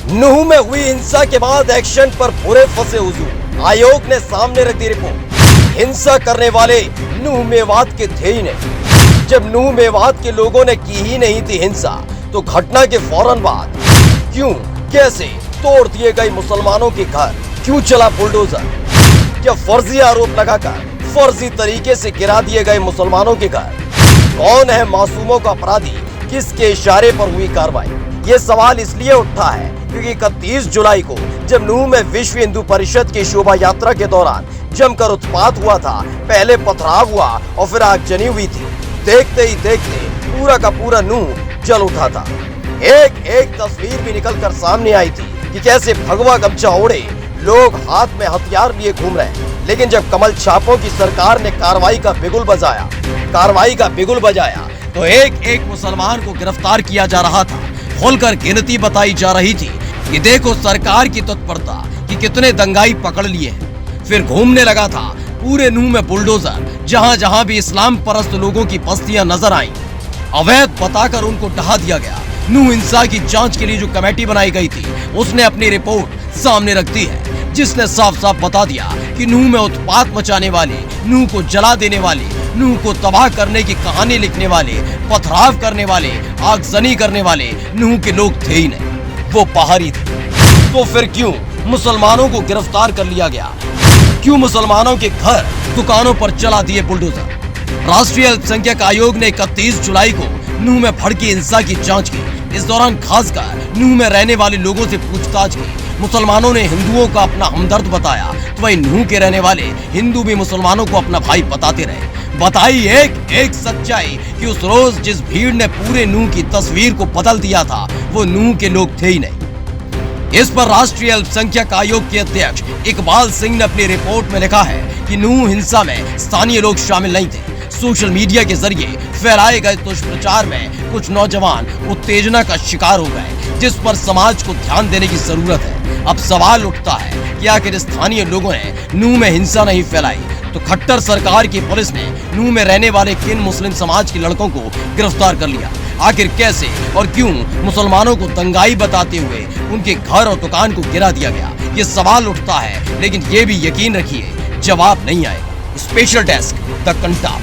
नूह में हुई हिंसा के बाद एक्शन पर पूरे फंसे हुजूर। आयोग ने सामने रख दी रिपोर्ट। हिंसा करने वाले नूह मेवात के थे ही नहीं। जब नूह मेवात के लोगों ने की ही नहीं थी हिंसा, तो घटना के फौरन बाद क्यों, कैसे तोड़ दिए गए मुसलमानों के घर, क्यों चला बुलडोजर? क्या फर्जी आरोप लगाकर फर्जी तरीके से गिरा दिए गए मुसलमानों के घर? कौन है मासूमों का अपराधी? किसके इशारे पर हुई कार्रवाई? ये सवाल इसलिए उठा है क्योंकि 31 जुलाई को जब नूह में विश्व हिंदू परिषद की शोभा यात्रा के दौरान जमकर उत्पात हुआ था, पहले पथराव हुआ और फिर आगजनी हुई थी। देखते ही देखते पूरा का पूरा नूह जल उठा था। एक एक तस्वीर भी निकल कर सामने आई थी कि कैसे भगवा गमछा ओढ़े लोग हाथ में हथियार लिए घूम रहे हैं। लेकिन जब कमल छापों की सरकार ने कार्रवाई का बिगुल बजाया तो एक एक मुसलमान को गिरफ्तार किया जा रहा था। खोलकर गिनती बताई जा रही थी कि देखो सरकार की तत्परता कि कितने दंगाई पकड़ लिए हैं। फिर घूमने लगा था पूरे नूह में बुलडोजर। जहां जहां भी इस्लाम परस्त लोगों की बस्तियां नजर आईं, अवैध बताकर उनको ढहा दिया गया। नूह हिंसा की जांच के लिए जो कमेटी बनाई गई थी, उसने अपनी रिपोर्ट सामने रख दी है, जिसने साफ साफ बता दिया कि नूह में उत्पात मचाने वाले, नूह को जला देने वाले, नूह को तबाह करने की कहानी लिखने वाले, पथराव करने वाले, आगजनी करने वाले नूह के लोग थे ही नहीं, वो पहाड़ी थे। तो फिर क्यों मुसलमानों को गिरफ्तार कर लिया गया? क्यों मुसलमानों के घर, दुकानों पर चला दिए बुलडोजर? राष्ट्रीय अल्पसंख्यक आयोग ने 31 जुलाई को नूह में भड़की हिंसा की जांच की। इस दौरान खासकर नूह में रहने वाले लोगों से पूछताछ की। मुसलमानों ने हिंदुओं को अपना हमदर्द बताया, तो वहीं नूह के रहने वाले हिंदू भी मुसलमानों को अपना भाई बताते रहे। बताई एक एक सच्चाई कि उस रोज जिस भीड़ ने पूरे नूह की तस्वीर को बदल दिया था, वो नूह के लोग थे ही नहीं। इस पर राष्ट्रीय अल्पसंख्यक आयोग के अध्यक्ष इकबाल सिंह ने अपनी रिपोर्ट में लिखा है कि नूह हिंसा में स्थानीय लोग शामिल नहीं थे। सोशल मीडिया के जरिए फैलाए गए दुष्प्रचार में कुछ नौजवान उत्तेजना का शिकार हो गए, जिस पर समाज को ध्यान देने की जरूरत है। अब सवाल उठता है कि आखिर स्थानीय लोगों ने नूह में हिंसा नहीं फैलाई, तो खट्टर सरकार की पुलिस ने नूह में रहने वाले किन मुस्लिम समाज के लड़कों को गिरफ्तार कर लिया? आखिर कैसे और क्यों मुसलमानों को दंगाई बताते हुए उनके घर और दुकान को गिरा दिया गया? ये सवाल उठता है, लेकिन ये भी यकीन रखिए जवाब नहीं आएगा। Special desk the Kantap.